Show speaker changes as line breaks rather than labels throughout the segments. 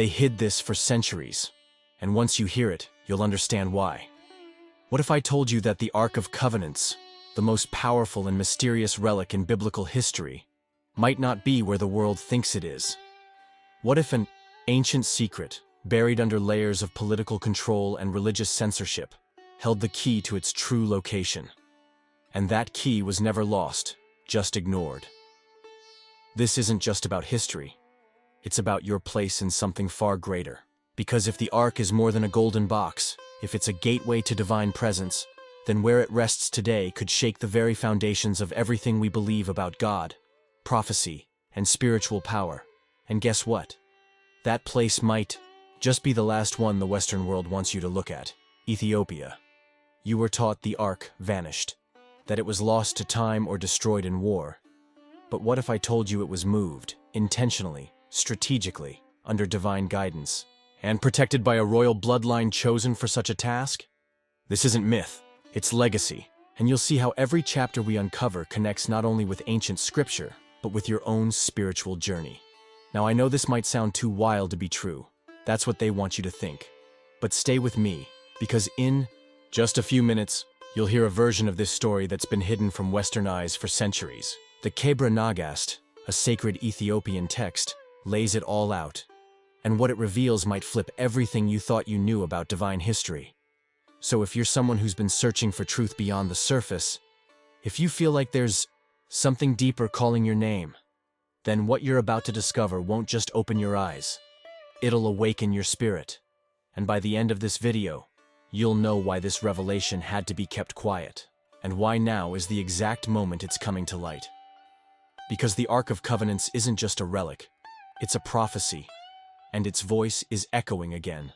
They hid this for centuries, and once you hear it, you'll understand why. What if I told you that the Ark of Covenants, the most powerful and mysterious relic in biblical history, might not be where the world thinks it is? What if an ancient secret, buried under layers of political control and religious censorship, held the key to its true location? And that key was never lost, just ignored. This isn't just about history. It's about your place in something far greater. Because if the Ark is more than a golden box, if it's a gateway to divine presence, then where it rests today could shake the very foundations of everything we believe about God, prophecy, and spiritual power. And guess what? That place might just be the last one the Western world wants you to look at: Ethiopia. You were taught the Ark vanished, that it was lost to time or destroyed in war. But what if I told you it was moved, intentionally, strategically, under divine guidance, and protected by a royal bloodline chosen for such a task? This isn't myth, it's legacy, and you'll see how every chapter we uncover connects not only with ancient scripture, but with your own spiritual journey. Now, I know this might sound too wild to be true. That's what they want you to think. But stay with me, because in just a few minutes, you'll hear a version of this story that's been hidden from Western eyes for centuries. The Kebra Nagast, a sacred Ethiopian text, lays it all out. And what it reveals might flip everything you thought you knew about divine history. So if you're someone who's been searching for truth beyond the surface, if you feel like there's something deeper calling your name, then what you're about to discover won't just open your eyes. It'll awaken your spirit. And by the end of this video, you'll know why this revelation had to be kept quiet, and why now is the exact moment it's coming to light. Because the Ark of Covenants isn't just a relic, it's a prophecy, and its voice is echoing again.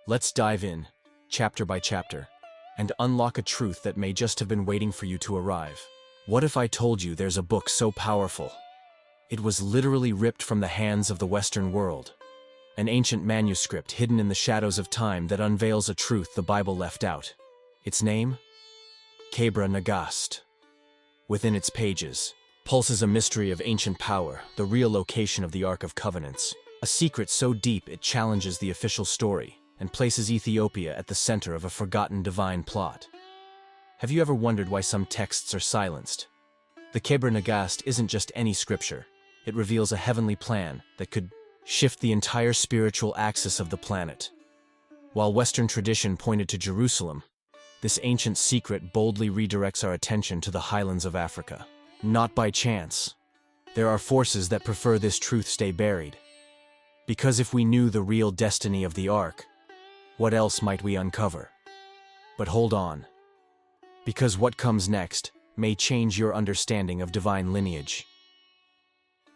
Let's dive in, chapter by chapter, and unlock a truth that may just have been waiting for you to arrive. What if I told you there's a book so powerful? It was literally ripped from the hands of the Western world. An ancient manuscript hidden in the shadows of time that unveils a truth the Bible left out. Its name? Kebra Nagast. Within its pages pulses a mystery of ancient power, the real location of the Ark of Covenants, a secret so deep it challenges the official story and places Ethiopia at the center of a forgotten divine plot. Have you ever wondered why some texts are silenced? The Kebra Nagast isn't just any scripture. It reveals a heavenly plan that could shift the entire spiritual axis of the planet. While Western tradition pointed to Jerusalem, this ancient secret boldly redirects our attention to the highlands of Africa. Not by chance. There are forces that prefer this truth stay buried. Because if we knew the real destiny of the Ark, what else might we uncover? But hold on. Because what comes next may change your understanding of divine lineage.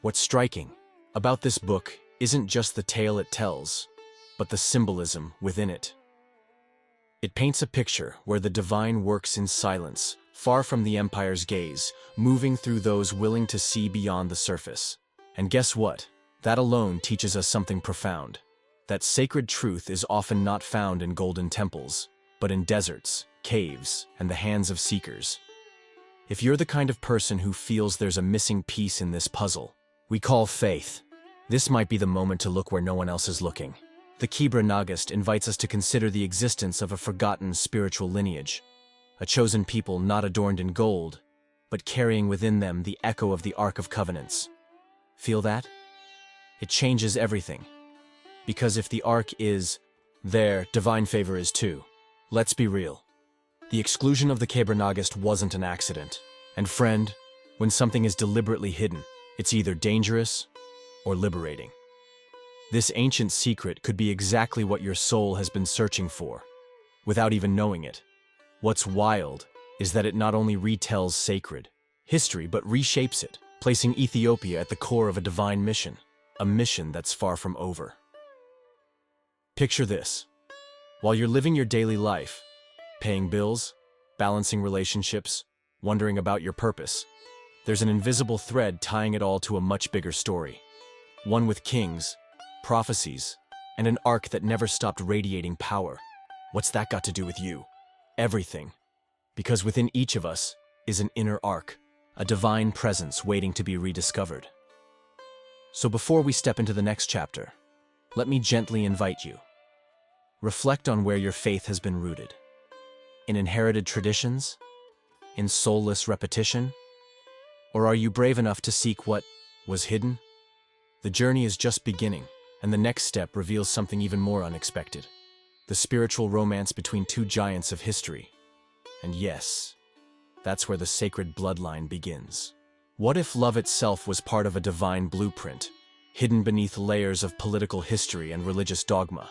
What's striking about this book isn't just the tale it tells, but the symbolism within it. It paints a picture where the divine works in silence, far from the empire's gaze, moving through those willing to see beyond the surface. And guess what? That alone teaches us something profound. That sacred truth is often not found in golden temples, but in deserts, caves, and the hands of seekers. If you're the kind of person who feels there's a missing piece in this puzzle we call faith, this might be the moment to look where no one else is looking. The Kebra Nagast invites us to consider the existence of a forgotten spiritual lineage, a chosen people not adorned in gold, but carrying within them the echo of the Ark of Covenants. Feel that? It changes everything. Because if the Ark is there, divine favor is too. Let's be real. The exclusion of the Kebra Nagast wasn't an accident. And friend, when something is deliberately hidden, it's either dangerous or liberating. This ancient secret could be exactly what your soul has been searching for, without even knowing it. What's wild is that it not only retells sacred history, but reshapes it, placing Ethiopia at the core of a divine mission, a mission that's far from over. Picture this. While you're living your daily life, paying bills, balancing relationships, wondering about your purpose, there's an invisible thread tying it all to a much bigger story. One with kings, prophecies, and an ark that never stopped radiating power. What's that got to do with you? Everything. Because within each of us is an inner ark, a divine presence waiting to be rediscovered. So before we step into the next chapter, let me gently invite you. Reflect on where your faith has been rooted. In inherited traditions? In soulless repetition? Or are you brave enough to seek what was hidden? The journey is just beginning, and the next step reveals something even more unexpected. The spiritual romance between two giants of history. And yes, that's where the sacred bloodline begins. What if love itself was part of a divine blueprint, hidden beneath layers of political history and religious dogma?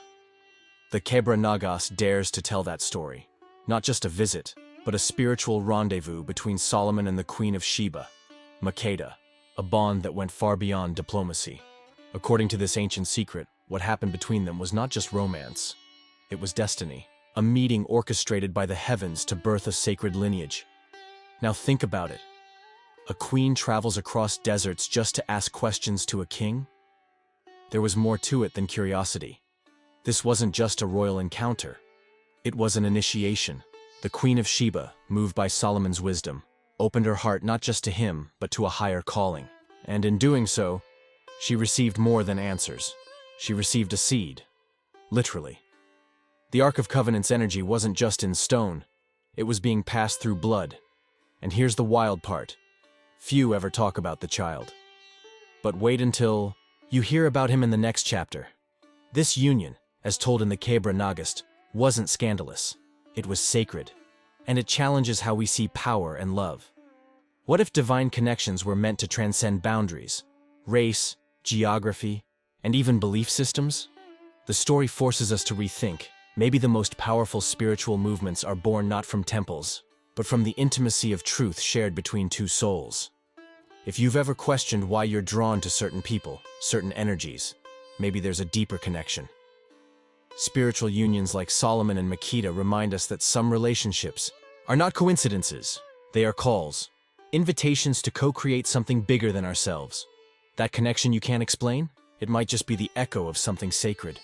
The Kebra Nagas dares to tell that story. Not just a visit, but a spiritual rendezvous between Solomon and the Queen of Sheba, Makeda, a bond that went far beyond diplomacy. According to this ancient secret, what happened between them was not just romance. It was destiny, a meeting orchestrated by the heavens to birth a sacred lineage. Now think about it. A queen travels across deserts just to ask questions to a king? There was more to it than curiosity. This wasn't just a royal encounter. It was an initiation. The Queen of Sheba, moved by Solomon's wisdom, opened her heart not just to him, but to a higher calling. And in doing so, she received more than answers. She received a seed. Literally. The Ark of Covenant's energy wasn't just in stone. It was being passed through blood. And here's the wild part. Few ever talk about the child. But wait until you hear about him in the next chapter. This union, as told in the Kebra Nagast, wasn't scandalous. It was sacred. And it challenges how we see power and love. What if divine connections were meant to transcend boundaries, race, geography, and even belief systems? The story forces us to rethink. Maybe the most powerful spiritual movements are born not from temples, but from the intimacy of truth shared between two souls. If you've ever questioned why you're drawn to certain people, certain energies, maybe there's a deeper connection. Spiritual unions like Solomon and Makeda remind us that some relationships are not coincidences. They are calls, invitations to co-create something bigger than ourselves. That connection you can't explain? It might just be the echo of something sacred.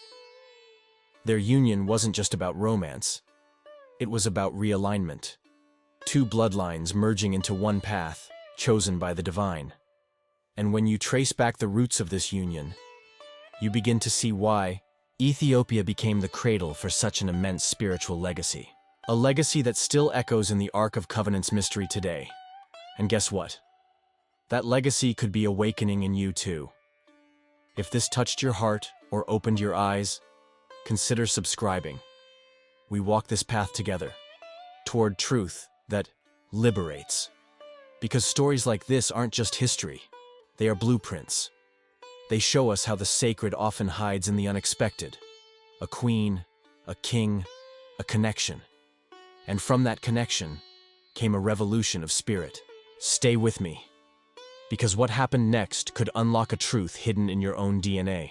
Their union wasn't just about romance. It was about realignment. Two bloodlines merging into one path, chosen by the divine. And when you trace back the roots of this union, you begin to see why Ethiopia became the cradle for such an immense spiritual legacy. A legacy that still echoes in the Ark of Covenant's mystery today. And guess what? That legacy could be awakening in you too. If this touched your heart or opened your eyes, consider subscribing. We walk this path together, toward truth that liberates. Because stories like this aren't just history, they are blueprints. They show us how the sacred often hides in the unexpected. A queen, a king, a connection. And from that connection came a revolution of spirit. Stay with me, because what happened next could unlock a truth hidden in your own DNA.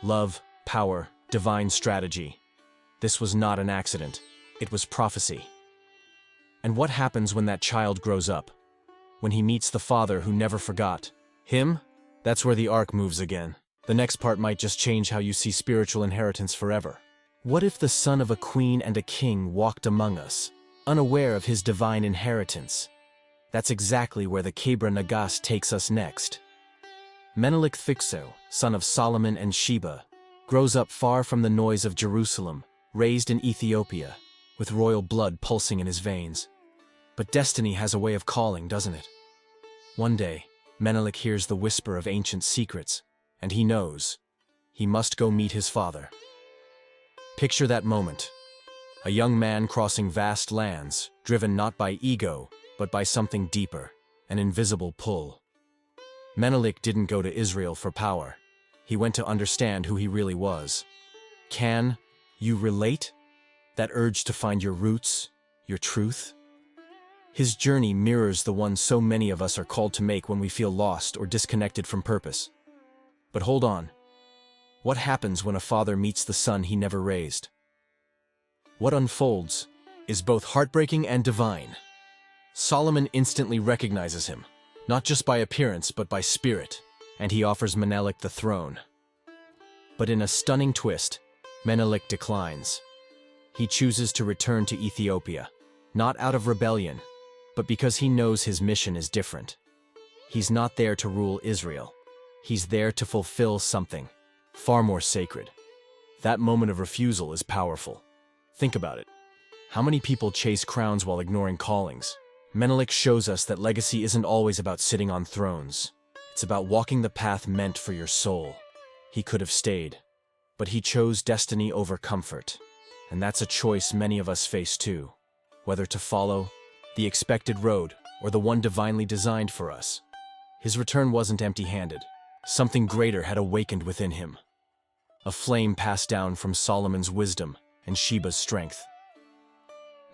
Love, power, divine strategy. This was not an accident. It was prophecy. And what happens when that child grows up? When he meets the father who never forgot him? That's where the arc moves again. The next part might just change how you see spiritual inheritance forever. What if the son of a queen and a king walked among us, unaware of his divine inheritance? That's exactly where the Kebra Nagas takes us next. Menelik Thixo, son of Solomon and Sheba, grows up far from the noise of Jerusalem, raised in Ethiopia, with royal blood pulsing in his veins. But destiny has a way of calling, doesn't it? One day, Menelik hears the whisper of ancient secrets, and he knows he must go meet his father. Picture that moment. A young man crossing vast lands, driven not by ego, but by something deeper, an invisible pull. Menelik didn't go to Israel for power. He went to understand who he really was. Can you relate? That urge to find your roots, your truth? His journey mirrors the one so many of us are called to make when we feel lost or disconnected from purpose. But hold on. What happens when a father meets the son he never raised? What unfolds is both heartbreaking and divine. Solomon instantly recognizes him, not just by appearance but by spirit, and he offers Menelik the throne. But in a stunning twist, Menelik declines. He chooses to return to Ethiopia, not out of rebellion, but because he knows his mission is different. He's not there to rule Israel. He's there to fulfill something far more sacred. That moment of refusal is powerful. Think about it. How many people chase crowns while ignoring callings? Menelik shows us that legacy isn't always about sitting on thrones. It's about walking the path meant for your soul. He could have stayed, but he chose destiny over comfort. And that's a choice many of us face too. Whether to follow the expected road or the one divinely designed for us. His return wasn't empty-handed. Something greater had awakened within him. A flame passed down from Solomon's wisdom and Sheba's strength.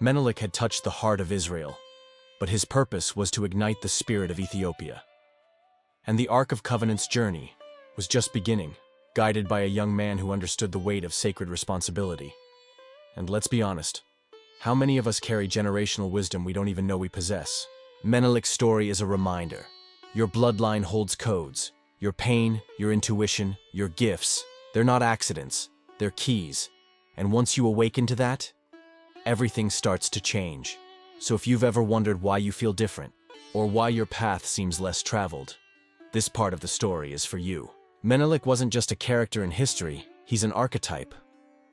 Menelik had touched the heart of Israel, but his purpose was to ignite the spirit of Ethiopia. And the Ark of Covenant's journey was just beginning, guided by a young man who understood the weight of sacred responsibility. And let's be honest, how many of us carry generational wisdom we don't even know we possess? Menelik's story is a reminder. Your bloodline holds codes. Your pain, your intuition, your gifts, they're not accidents, they're keys. And once you awaken to that, everything starts to change. So if you've ever wondered why you feel different, or why your path seems less traveled, this part of the story is for you. Menelik wasn't just a character in history, he's an archetype.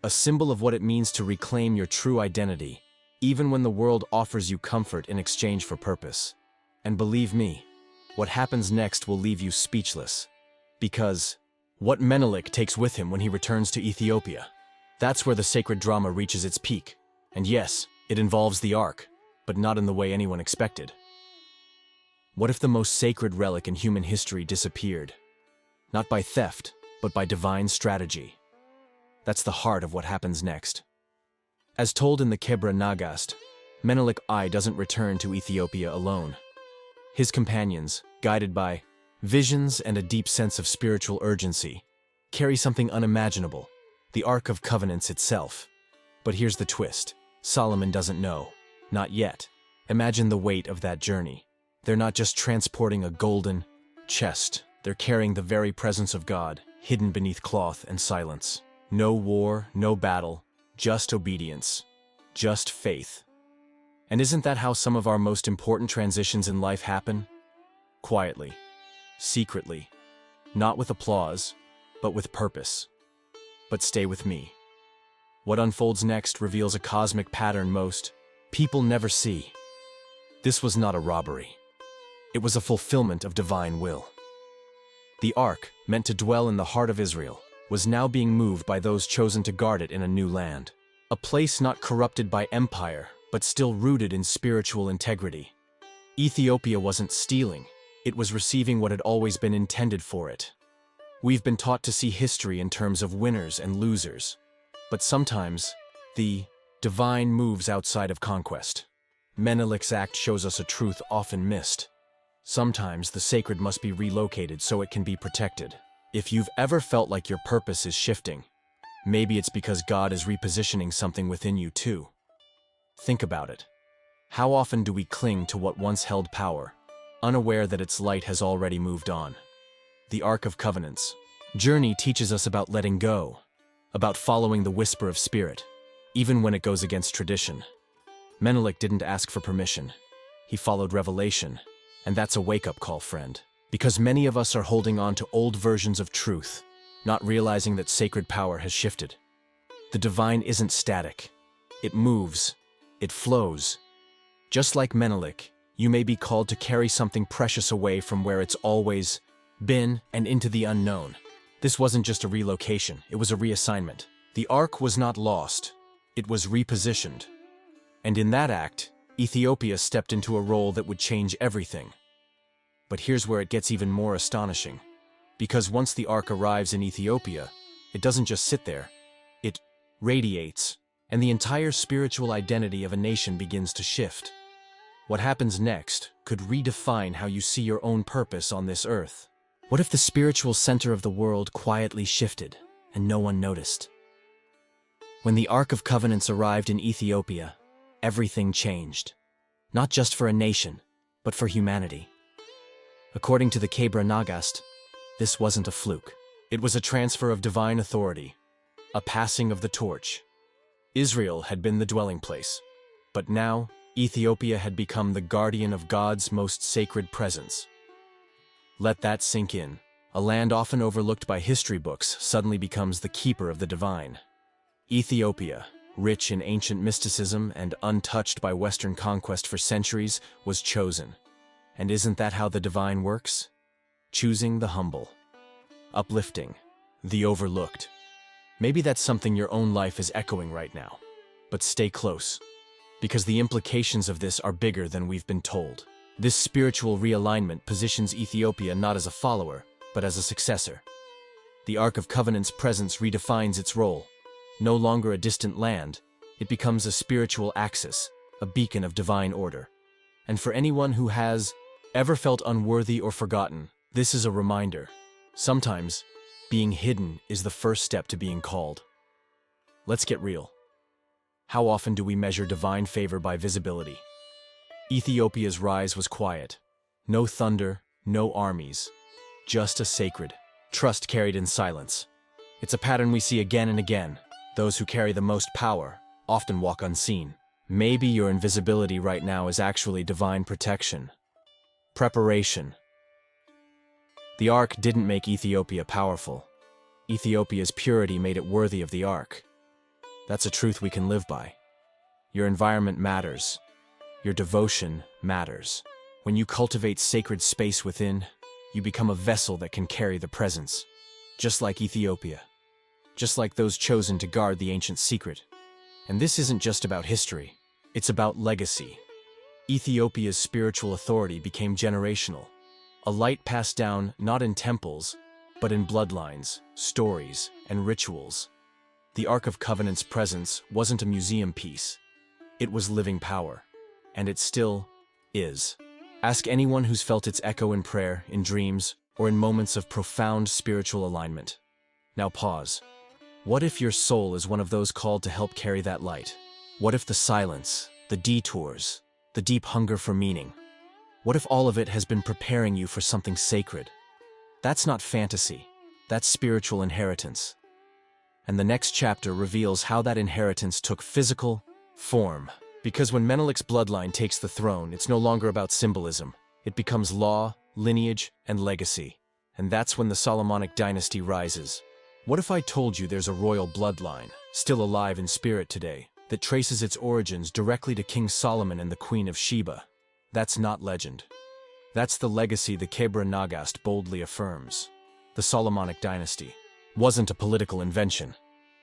A symbol of what it means to reclaim your true identity, even when the world offers you comfort in exchange for purpose. And believe me, what happens next will leave you speechless. Because what Menelik takes with him when he returns to Ethiopia, that's where the sacred drama reaches its peak. And yes, it involves the Ark, but not in the way anyone expected. What if the most sacred relic in human history disappeared? Not by theft, but by divine strategy. That's the heart of what happens next. As told in the Kebra Nagast, Menelik I doesn't return to Ethiopia alone. His companions, guided by visions and a deep sense of spiritual urgency, carry something unimaginable, the Ark of Covenants itself. But here's the twist. Solomon doesn't know. Not yet. Imagine the weight of that journey. They're not just transporting a golden chest. They're carrying the very presence of God, hidden beneath cloth and silence. No war, no battle, just obedience, just faith. And isn't that how some of our most important transitions in life happen? Quietly, secretly, not with applause, but with purpose. But stay with me. What unfolds next reveals a cosmic pattern most people never see. This was not a robbery. It was a fulfillment of divine will. The Ark, meant to dwell in the heart of Israel, was now being moved by those chosen to guard it in a new land. A place not corrupted by empire, but still rooted in spiritual integrity. Ethiopia wasn't stealing, it was receiving what had always been intended for it. We've been taught to see history in terms of winners and losers, but sometimes the divine moves outside of conquest. Menelik's act shows us a truth often missed. Sometimes the sacred must be relocated so it can be protected. If you've ever felt like your purpose is shifting, maybe it's because God is repositioning something within you too. Think about it. How often do we cling to what once held power, unaware that its light has already moved on? The Ark of Covenants journey teaches us about letting go, about following the whisper of spirit, even when it goes against tradition. Menelik didn't ask for permission. He followed revelation, and that's a wake-up call, friend. Because many of us are holding on to old versions of truth, not realizing that sacred power has shifted. The divine isn't static. It moves. It flows. Just like Menelik, you may be called to carry something precious away from where it's always been and into the unknown. This wasn't just a relocation, it was a reassignment. The Ark was not lost, it was repositioned. And in that act, Ethiopia stepped into a role that would change everything. But here's where it gets even more astonishing. Because once the Ark arrives in Ethiopia, it doesn't just sit there, it radiates, and the entire spiritual identity of a nation begins to shift. What happens next could redefine how you see your own purpose on this earth. What if the spiritual center of the world quietly shifted, and no one noticed? When the Ark of Covenants arrived in Ethiopia, everything changed. Not just for a nation, but for humanity. According to the Kebra Nagast, this wasn't a fluke. It was a transfer of divine authority, a passing of the torch. Israel had been the dwelling place, but now Ethiopia had become the guardian of God's most sacred presence. Let that sink in. A land often overlooked by history books suddenly becomes the keeper of the divine. Ethiopia, rich in ancient mysticism and untouched by Western conquest for centuries, was chosen. And isn't that how the divine works? Choosing the humble, uplifting the overlooked. Maybe that's something your own life is echoing right now. But stay close, because the implications of this are bigger than we've been told. This spiritual realignment positions Ethiopia not as a follower, but as a successor. The Ark of Covenant's presence redefines its role. No longer a distant land, it becomes a spiritual axis, a beacon of divine order. And for anyone who has ever felt unworthy or forgotten, this is a reminder. Sometimes, being hidden is the first step to being called. Let's get real. How often do we measure divine favor by visibility? Ethiopia's rise was quiet. No thunder, no armies. Just a sacred trust carried in silence. It's a pattern we see again and again. Those who carry the most power often walk unseen. Maybe your invisibility right now is actually divine protection. Preparation. The Ark didn't make Ethiopia powerful. Ethiopia's purity made it worthy of the Ark. That's a truth we can live by. Your environment matters. Your devotion matters. When you cultivate sacred space within, you become a vessel that can carry the presence. Just like Ethiopia. Just like those chosen to guard the ancient secret. And this isn't just about history. It's about legacy. Ethiopia's spiritual authority became generational. A light passed down not in temples, but in bloodlines, stories, and rituals. The Ark of Covenant's presence wasn't a museum piece. It was living power. And it still is. Ask anyone who's felt its echo in prayer, in dreams, or in moments of profound spiritual alignment. Now pause. What if your soul is one of those called to help carry that light? What if the silence, the detours, the deep hunger for meaning? What if all of it has been preparing you for something sacred? That's not fantasy. That's spiritual inheritance. And the next chapter reveals how that inheritance took physical form. Because when Menelik's bloodline takes the throne, it's no longer about symbolism. It becomes law, lineage, and legacy. And that's when the Solomonic dynasty rises. What if I told you there's a royal bloodline, still alive in spirit today, that traces its origins directly to King Solomon and the Queen of Sheba? That's not legend. That's the legacy the Kebra Nagast boldly affirms. The Solomonic dynasty wasn't a political invention.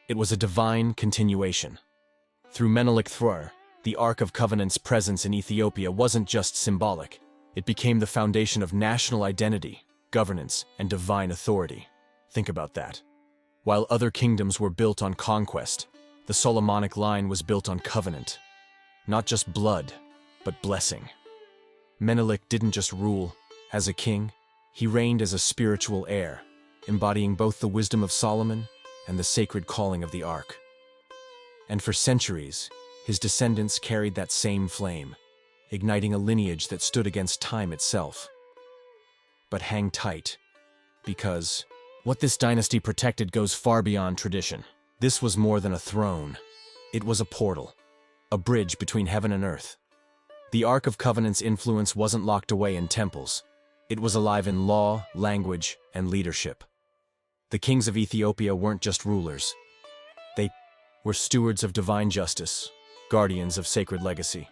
It was a divine continuation. Through Menelik III, the Ark of Covenant's presence in Ethiopia wasn't just symbolic. It became the foundation of national identity, governance, and divine authority. Think about that. While other kingdoms were built on conquest, the Solomonic line was built on covenant. Not just blood, but blessing. Menelik didn't just rule as a king, he reigned as a spiritual heir, embodying both the wisdom of Solomon and the sacred calling of the Ark. And for centuries, his descendants carried that same flame, igniting a lineage that stood against time itself. But hang tight, because what this dynasty protected goes far beyond tradition. This was more than a throne. It was a portal, a bridge between heaven and earth. The Ark of Covenant's influence wasn't locked away in temples. It was alive in law, language, and leadership. The kings of Ethiopia weren't just rulers. They were stewards of divine justice, guardians of sacred legacy.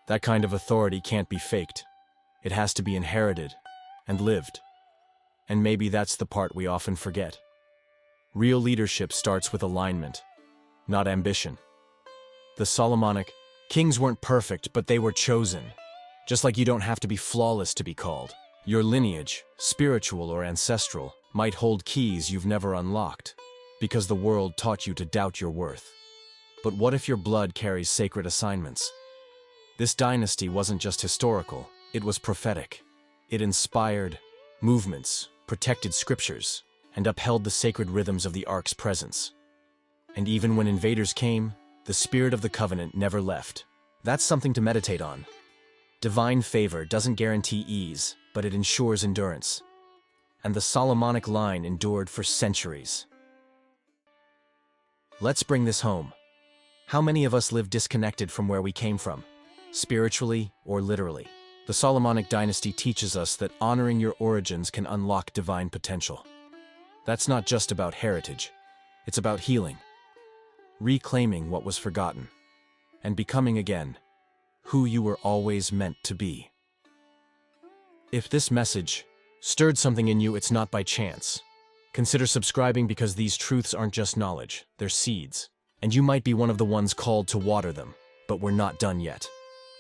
That kind of authority can't be faked. It has to be inherited and lived. And maybe that's the part we often forget. Real leadership starts with alignment, not ambition. The Solomonic kings weren't perfect, but they were chosen. Just like you don't have to be flawless to be called. Your lineage, spiritual or ancestral, might hold keys you've never unlocked, because the world taught you to doubt your worth. But what if your blood carries sacred assignments? This dynasty wasn't just historical, it was prophetic. It inspired movements, protected scriptures, and upheld the sacred rhythms of the Ark's presence. And even when invaders came, the spirit of the covenant never left. That's something to meditate on. Divine favor doesn't guarantee ease, but it ensures endurance. And the Solomonic line endured for centuries. Let's bring this home. How many of us live disconnected from where we came from, spiritually or literally? The Solomonic dynasty teaches us that honoring your origins can unlock divine potential. That's not just about heritage. It's about healing, reclaiming what was forgotten, and becoming again who you were always meant to be. If this message stirred something in you, it's not by chance. Consider subscribing, because these truths aren't just knowledge, they're seeds. And you might be one of the ones called to water them, but we're not done yet.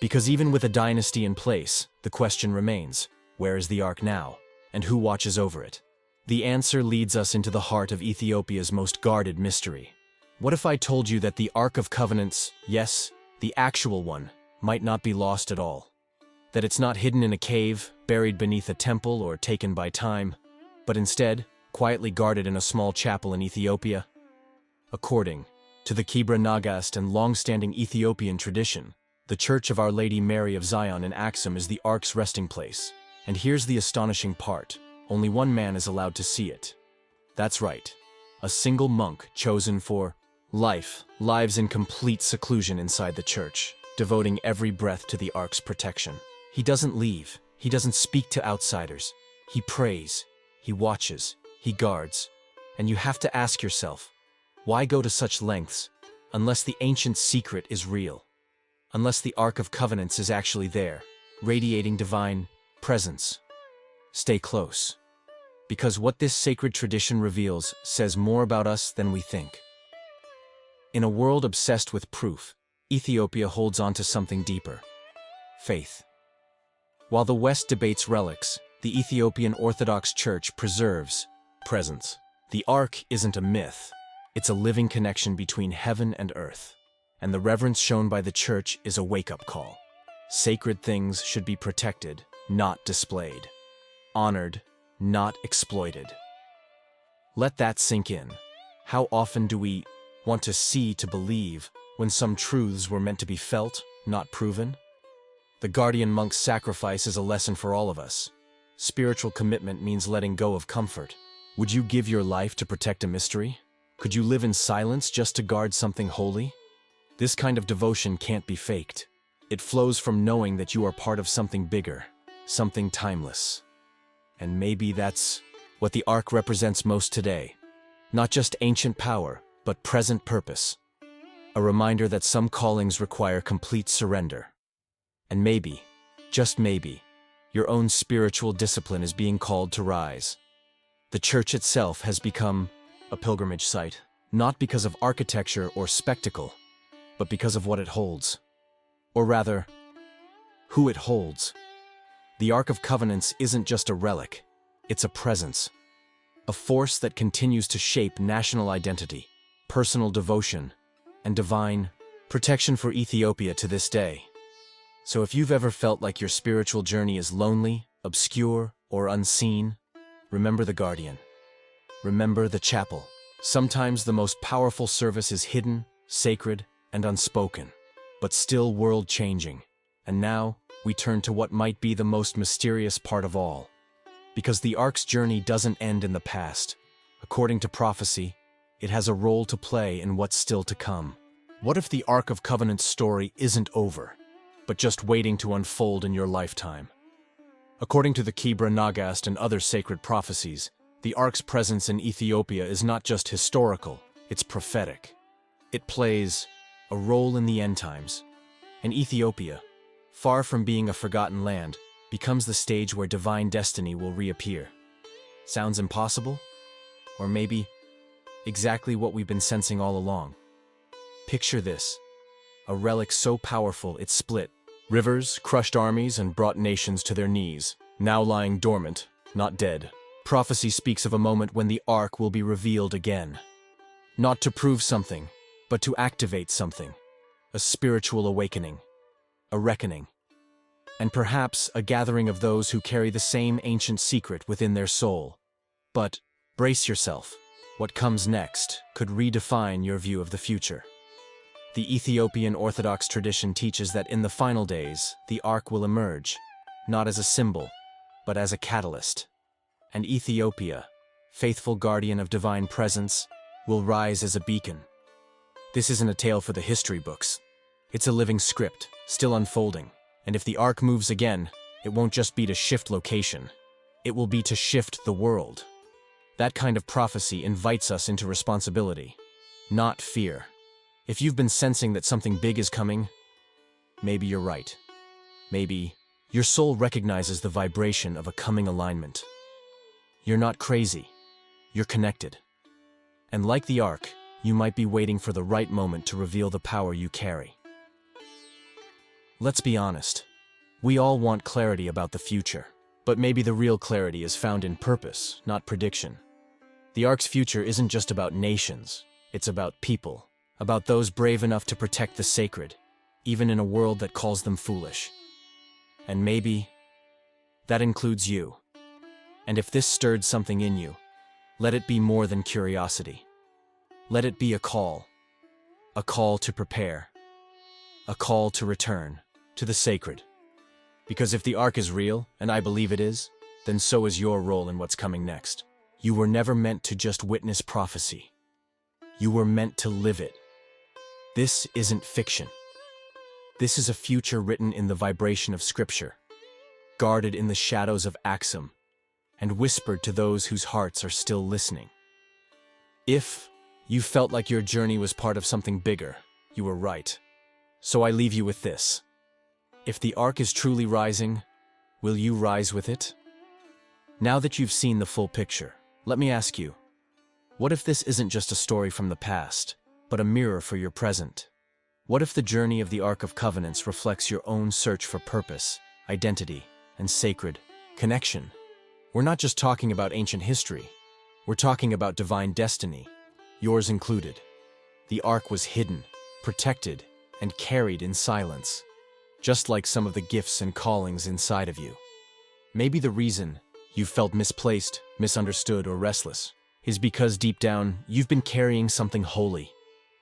Because even with a dynasty in place, the question remains, where is the Ark now, and who watches over it? The answer leads us into the heart of Ethiopia's most guarded mystery. What if I told you that the Ark of Covenants, yes, the actual one, might not be lost at all? That it's not hidden in a cave, buried beneath a temple, or taken by time, but instead, quietly guarded in a small chapel in Ethiopia? According to the Kibra Nagast and long-standing Ethiopian tradition, the Church of Our Lady Mary of Zion in Axum is the Ark's resting place. And here's the astonishing part: only one man is allowed to see it. That's right, a single monk chosen for life lives in complete seclusion inside the church, devoting every breath to the Ark's protection. He doesn't leave, he doesn't speak to outsiders. He prays, he watches, he guards. And you have to ask yourself, why go to such lengths unless the ancient secret is real? Unless the Ark of Covenants is actually there, radiating divine presence? Stay close, because what this sacred tradition reveals says more about us than we think. In a world obsessed with proof, Ethiopia holds on to something deeper: faith. While the West debates relics, the Ethiopian Orthodox Church preserves presence. The Ark isn't a myth, it's a living connection between heaven and earth. And the reverence shown by the Church is a wake-up call. Sacred things should be protected, not displayed. Honored, not exploited. Let that sink in. How often do we want to see to believe when some truths were meant to be felt, not proven? The guardian monk's sacrifice is a lesson for all of us. Spiritual commitment means letting go of comfort. Would you give your life to protect a mystery? Could you live in silence just to guard something holy? This kind of devotion can't be faked. It flows from knowing that you are part of something bigger, something timeless. And maybe that's what the Ark represents most today. Not just ancient power, but present purpose. A reminder that some callings require complete surrender. And maybe, just maybe, your own spiritual discipline is being called to rise. The church itself has become a pilgrimage site, not because of architecture or spectacle, but because of what it holds. Or rather, who it holds. The Ark of Covenants isn't just a relic, it's a presence. A force that continues to shape national identity, personal devotion, and divine protection for Ethiopia to this day. So if you've ever felt like your spiritual journey is lonely, obscure, or unseen, remember the guardian. Remember the chapel. Sometimes the most powerful service is hidden, sacred, and unspoken, but still world-changing. And now, we turn to what might be the most mysterious part of all. Because the Ark's journey doesn't end in the past. According to prophecy, it has a role to play in what's still to come. What if the Ark of Covenant's story isn't over, but just waiting to unfold in your lifetime? According to the Kibra Nagast and other sacred prophecies, the Ark's presence in Ethiopia is not just historical, it's prophetic. It plays a role in the end times. And Ethiopia, far from being a forgotten land, becomes the stage where divine destiny will reappear. Sounds impossible? Or maybe exactly what we've been sensing all along. Picture this: a relic so powerful it split rivers, crushed armies, and brought nations to their knees, now lying dormant, not dead. Prophecy speaks of a moment when the Ark will be revealed again. Not to prove something, but to activate something. A spiritual awakening. A reckoning. And perhaps a gathering of those who carry the same ancient secret within their soul. But brace yourself. What comes next could redefine your view of the future. The Ethiopian Orthodox tradition teaches that in the final days, the Ark will emerge, not as a symbol, but as a catalyst. And Ethiopia, faithful guardian of divine presence, will rise as a beacon. This isn't a tale for the history books. It's a living script, still unfolding. And if the Ark moves again, it won't just be to shift location. It will be to shift the world. That kind of prophecy invites us into responsibility, not fear. If you've been sensing that something big is coming, maybe you're right. Maybe your soul recognizes the vibration of a coming alignment. You're not crazy. You're connected. And like the Ark, you might be waiting for the right moment to reveal the power you carry. Let's be honest. We all want clarity about the future, but maybe the real clarity is found in purpose, not prediction. The Ark's future isn't just about nations, it's about people, about those brave enough to protect the sacred, even in a world that calls them foolish. And maybe that includes you. And if this stirred something in you, let it be more than curiosity. Let it be a call to prepare, a call to return to the sacred. Because if the Ark is real, and I believe it is, then so is your role in what's coming next. You were never meant to just witness prophecy. You were meant to live it. This isn't fiction. This is a future written in the vibration of Scripture, guarded in the shadows of Axum, and whispered to those whose hearts are still listening. If you felt like your journey was part of something bigger, you were right. So I leave you with this. If the Ark is truly rising, will you rise with it? Now that you've seen the full picture, let me ask you, what if this isn't just a story from the past, but a mirror for your present? What if the journey of the Ark of Covenants reflects your own search for purpose, identity, and sacred connection? We're not just talking about ancient history. We're talking about divine destiny, yours included. The Ark was hidden, protected, and carried in silence, just like some of the gifts and callings inside of you. Maybe the reason you've felt misplaced, misunderstood, or restless is because deep down you've been carrying something holy,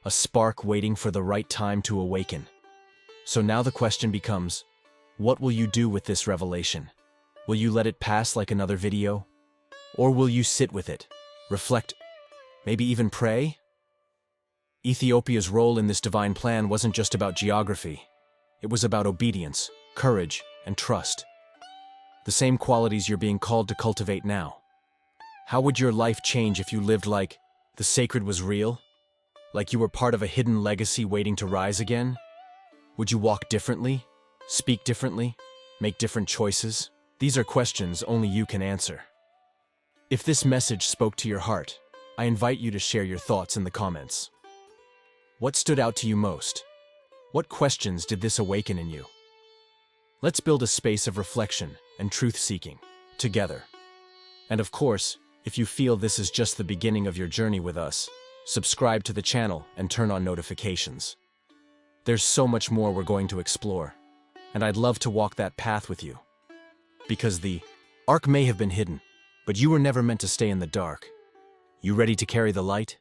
a spark waiting for the right time to awaken. So now the question becomes, what will you do with this revelation? Will you let it pass like another video? Or will you sit with it, reflect, maybe even pray? Ethiopia's role in this divine plan wasn't just about geography. It was about obedience, courage, and trust. The same qualities you're being called to cultivate now. How would your life change if you lived like the sacred was real? Like you were part of a hidden legacy waiting to rise again? Would you walk differently, speak differently, make different choices? These are questions only you can answer. If this message spoke to your heart, I invite you to share your thoughts in the comments. What stood out to you most? What questions did this awaken in you? Let's build a space of reflection and truth-seeking together. And of course, if you feel this is just the beginning of your journey with us, subscribe to the channel and turn on notifications. There's so much more we're going to explore, and I'd love to walk that path with you. Because the Ark may have been hidden, but you were never meant to stay in the dark. You ready to carry the light?